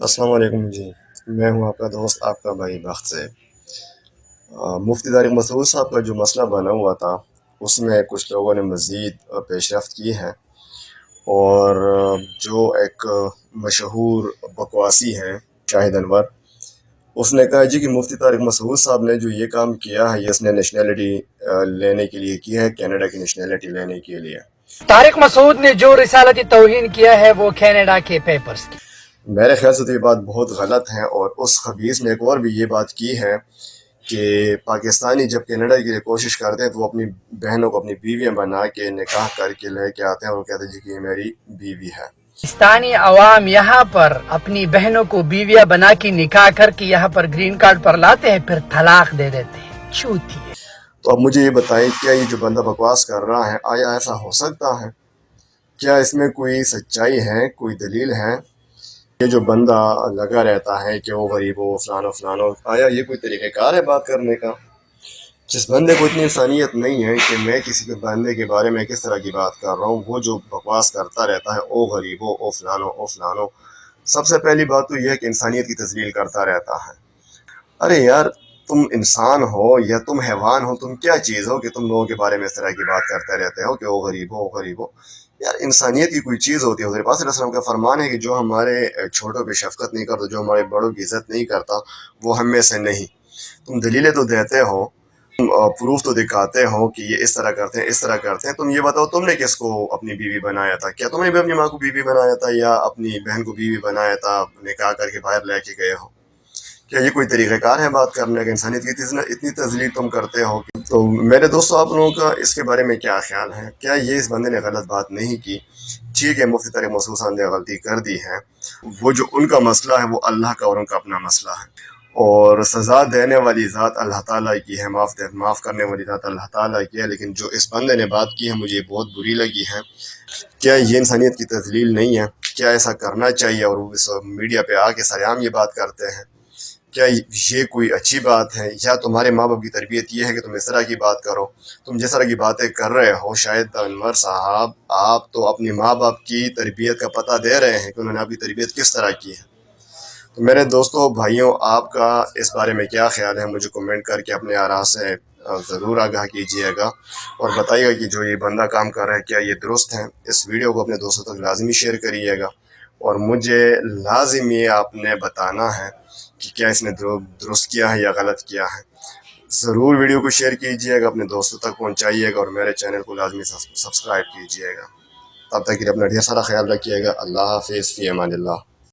السلام علیکم جی، میں ہوں آپ کا دوست آپ کا بھائی بخت سے۔ مفتی طارق مسعود صاحب کا جو مسئلہ بنا ہوا تھا اس میں کچھ لوگوں نے مزید پیش رفت کی ہے، اور جو ایک مشہور بکواسی ہیں شاہد انور، اس نے کہا جی کہ مفتی طارق مسعود صاحب نے جو یہ کام کیا ہے یہ اس نے نیشنلٹی لینے کے لیے کیا ہے، کینیڈا کی نیشنلٹی لینے کے لیے۔ طارق مسعود نے جو رسالتی توہین کیا ہے وہ کینیڈا کے پیپرز کی۔ میرے خیال سے تو یہ بات بہت غلط ہے، اور اس خبیث نے ایک اور بھی یہ بات کی ہے کہ پاکستانی جب کینیڈا کے لیے کوشش کرتے ہیں تو وہ اپنی بہنوں کو اپنی بیویاں بنا کے نکاح کر کے لے کے آتے ہیں، اور وہ کہتے ہیں جی کہ یہ میری بیوی ہے۔ پاکستانی عوام یہاں پر اپنی بہنوں کو بیویاں بنا کے نکاح کر کے یہاں پر گرین کارڈ پر لاتے ہیں، پھر طلاق دے دیتے ہیں۔ چوتھی ہے۔ تو اب مجھے یہ بتائیں، کیا یہ جو بندہ بکواس کر رہا ہے آیا ایسا ہو سکتا ہے؟ کیا اس میں کوئی سچائی ہے، کوئی دلیل ہے؟ یہ جو بندہ لگا رہتا ہے کہ وہ غریب ہو فلانو فلانو، آیا یہ کوئی طریقہ کار ہے بات کرنے کا؟ جس بندے کو اتنی انسانیت نہیں ہے کہ میں کسی کے بندے کے بارے میں کس طرح کی بات کر رہا ہوں، وہ جو بکواس کرتا رہتا ہے او غریب ہو او فلانو او فلانو، سب سے پہلی بات تو یہ ہے کہ انسانیت کی تذلیل کرتا رہتا ہے۔ ارے یار، تم انسان ہو یا تم حیوان ہو، تم کیا چیز ہو کہ تم لوگوں کے بارے میں اس طرح کی بات کرتے رہتے ہو کہ وہ غریب ہو وہ غریب ہو؟ یار انسانیت کی کوئی چیز ہوتی ہے۔ حضرت پاک صلی اللہ علیہ وسلم کا فرمان ہے کہ جو ہمارے چھوٹوں پہ شفقت نہیں کرتا، جو ہمارے بڑوں کی عزت نہیں کرتا، وہ ہم میں سے نہیں۔ تم دلیلیں تو دیتے ہو، تم پروف تو دکھاتے ہو کہ یہ اس طرح کرتے ہیں اس طرح کرتے ہیں، تم یہ بتاؤ تم نے کس کو اپنی بیوی بنایا تھا؟ کیا تم نے بھی اپنی ماں کو بیوی بنایا تھا یا اپنی بہن کو بیوی بنایا تھا، نکاح کر کے باہر لے کے گئے ہو؟ کیا یہ کوئی طریقہ کار ہے بات کرنے کا؟ انسانیت کی اتنی تذلیل تم کرتے ہو تو میرے دوستو آپ لوگوں کا اس کے بارے میں کیا خیال ہے؟ کیا یہ اس بندے نے غلط بات نہیں کی؟ ٹھیک ہے، مفتی طارق مسعود صاحب نے غلطی کر دی ہے، وہ جو ان کا مسئلہ ہے وہ اللہ کا اور ان کا اپنا مسئلہ ہے، اور سزا دینے والی ذات اللہ تعالیٰ کی ہے، معاف کرنے والی ذات اللہ تعالیٰ کی ہے، لیکن جو اس بندے نے بات کی ہے مجھے بہت بری لگی ہے۔ کیا یہ انسانیت کی تذلیل نہیں ہے؟ کیا ایسا کرنا چاہیے؟ اور وہ اس میڈیا پہ آ کے سرعام یہ بات کرتے ہیں، کیا یہ کوئی اچھی بات ہے؟ یا تمہارے ماں باپ کی تربیت یہ ہے کہ تم اس طرح کی بات کرو؟ تم جس طرح کی باتیں کر رہے ہو شاہد انور صاحب، آپ تو اپنی ماں باپ کی تربیت کا پتہ دے رہے ہیں کہ انہوں نے آپ کی تربیت کس طرح کی ہے۔ تو میرے دوستو بھائیوں، آپ کا اس بارے میں کیا خیال ہے؟ مجھے کمنٹ کر کے اپنے آراء سے ضرور آگاہ کیجیے گا، اور بتائیے گا کہ جو یہ بندہ کام کر رہا ہے کیا یہ درست ہے۔ اس ویڈیو کو اپنے دوستوں تک لازمی شیئر کریے گا، اور مجھے لازم یہ آپ نے بتانا ہے کہ کیا اس نے درست کیا ہے یا غلط کیا ہے۔ ضرور ویڈیو کو شیئر کیجیے گا، اپنے دوستوں تک پہنچائیے گا، اور میرے چینل کو لازمی سبسکرائب کیجیے گا۔ تب تک کے لیے اپنا ڈھیر سارا خیال رکھیے گا۔ اللہ حافظ، فی امان اللہ۔